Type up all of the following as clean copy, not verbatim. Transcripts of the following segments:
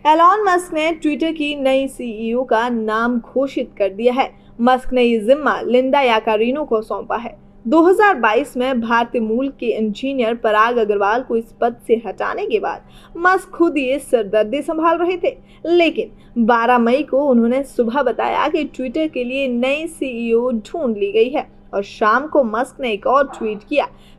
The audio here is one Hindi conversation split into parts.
एलॉन मस्क ने ट्विटर की नई सीईओ का नाम घोषित कर दिया है। मस्क ने ये जिम्मा लिंडा याकारिनो को सौंपा है। 2022 में भारतीय मूल के इंजीनियर पराग अग्रवाल को इस पद से हटाने के बाद मस्क खुद ये सरदर्दी संभाल रहे थे, लेकिन 12 मई को उन्होंने सुबह बताया कि ट्विटर के लिए नई सीईओ ढूंढ ली गई है और शाम को मस्क ने एक और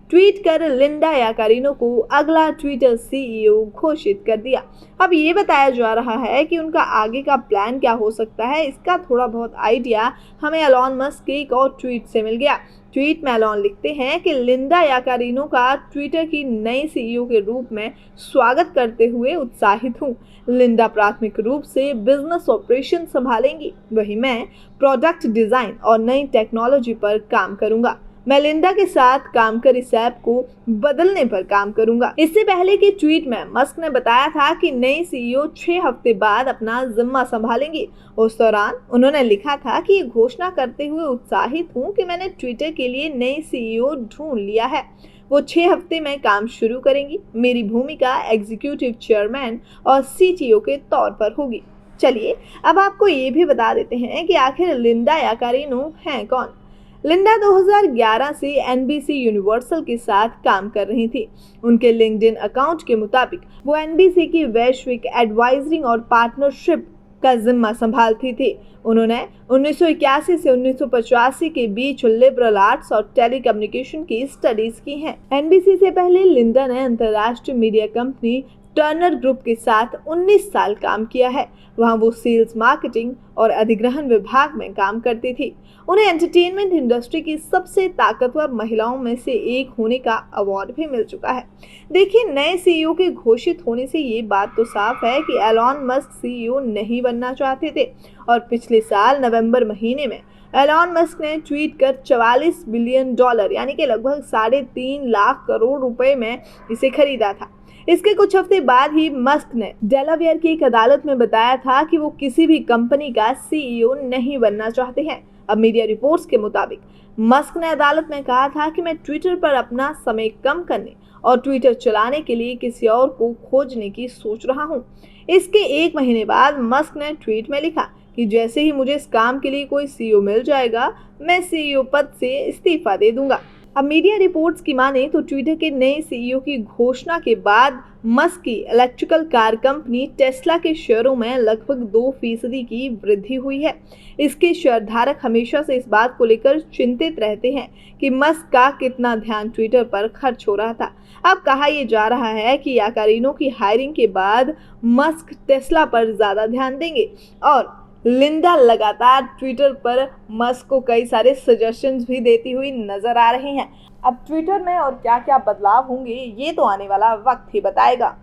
ट्वीट कर लिंडा याकारिनो को अगला ट्विटर सीईओ घोषित कर दिया। अब ये बताया जा रहा है कि उनका आगे का प्लान क्या हो सकता है, इसका थोड़ा बहुत आइडिया हमें एलॉन मस्क के एक और ट्वीट से मिल गया। ट्वीट में एलॉन लिखते हैं कि लिंडा याकारिनो का ट्विटर की नई सीईओ के रूप में स्वागत करते हुए उत्साहित हूँ। लिंडा प्राथमिक रूप से बिजनेस ऑपरेशन संभालेंगी, वहीं मैं प्रोडक्ट डिजाइन और नई टेक्नोलॉजी पर काम करूंगा। मैं लिंडा के साथ काम कर इस ऐप को बदलने पर काम करूंगा। इससे पहले के ट्वीट में मस्क ने बताया था कि नई सीईओ 6 हफ्ते बाद अपना जिम्मा संभालेंगी। उस दौरान उन्होंने लिखा था कि ये घोषणा करते हुए उत्साहित हूं कि मैंने ट्विटर के लिए नई सीईओ ढूंढ लिया है। वो 6 हफ्ते में काम शुरू करेंगी। मेरी भूमिका एग्जीक्यूटिव चेयरमैन और सीटीओ के तौर पर होगी। चलिए अब आपको ये भी बता देते हैं कि आखिर लिंडा याकारिनो हैं कौन। लिंडा 2011 से एनबीसी यूनिवर्सल के साथ काम कर रही थी। उनके लिंक्डइन अकाउंट के मुताबिक वो एनबीसी की वैश्विक एडवाइजरिंग और पार्टनरशिप का जिम्मा संभालती थी। उन्होंने 1981 से 1985 के बीच लिबरल आर्ट्स और टेलीकम्युनिकेशन की स्टडीज की हैं। एनबीसी से पहले लिंडा ने अंतर्राष्ट्रीय मीडिया कंपनी टर्नर ग्रुप के साथ 19 साल काम किया है। वहां वो सेल्स, मार्केटिंग और अधिग्रहण विभाग में काम करती थी। उन्हें एंटरटेनमेंट इंडस्ट्री की सबसे ताकतवर महिलाओं में से एक होने का अवार्ड भी मिल चुका है। देखिए, नए सीईओ के घोषित होने से ये बात तो साफ है कि एलॉन मस्क सीईओ नहीं बनना चाहते थे और पिछले साल नवंबर महीने में एलॉन मस्क ने ट्वीट कर $44 बिलियन यानी कि लगभग 3.5 लाख करोड़ रुपए में इसे खरीदा था। इसके कुछ हफ्ते बाद ही मस्क ने डेलावेयर की एक अदालत में बताया था कि वो किसी भी कंपनी का सीईओ नहीं बनना चाहते हैं। अब मीडिया रिपोर्ट्स के मुताबिक मस्क ने अदालत में कहा था कि मैं ट्विटर पर अपना समय कम करने और ट्विटर चलाने के लिए किसी और को खोजने की सोच रहा हूं। इसके 1 महीने बाद मस्क ने ट्वीट में लिखा कि जैसे ही मुझे इस काम के लिए कोई सीईओ मिल जाएगा, मैं सीईओ पद से इस्तीफा दे दूंगा। अब मीडिया रिपोर्ट्स की माने तो ट्विटर के नए सीईओ की घोषणा के बाद मस्क की इलेक्ट्रिकल कार कंपनी टेस्ला के शेयरों में लगभग 2% की वृद्धि हुई है। इसके शेयरधारक हमेशा से इस बात को लेकर चिंतित रहते हैं कि मस्क का कितना ध्यान ट्विटर पर खर्च हो रहा था। अब कहा यह जा रहा है कि याकारिनो की हायरिंग के बाद मस्क टेस्ला पर ज्यादा ध्यान देंगे और लिंडा लगातार ट्विटर पर मस्क को कई सारे सजेशंस भी देती हुई नजर आ रही हैं। अब ट्विटर में और क्या क्या बदलाव होंगे, ये तो आने वाला वक्त ही बताएगा।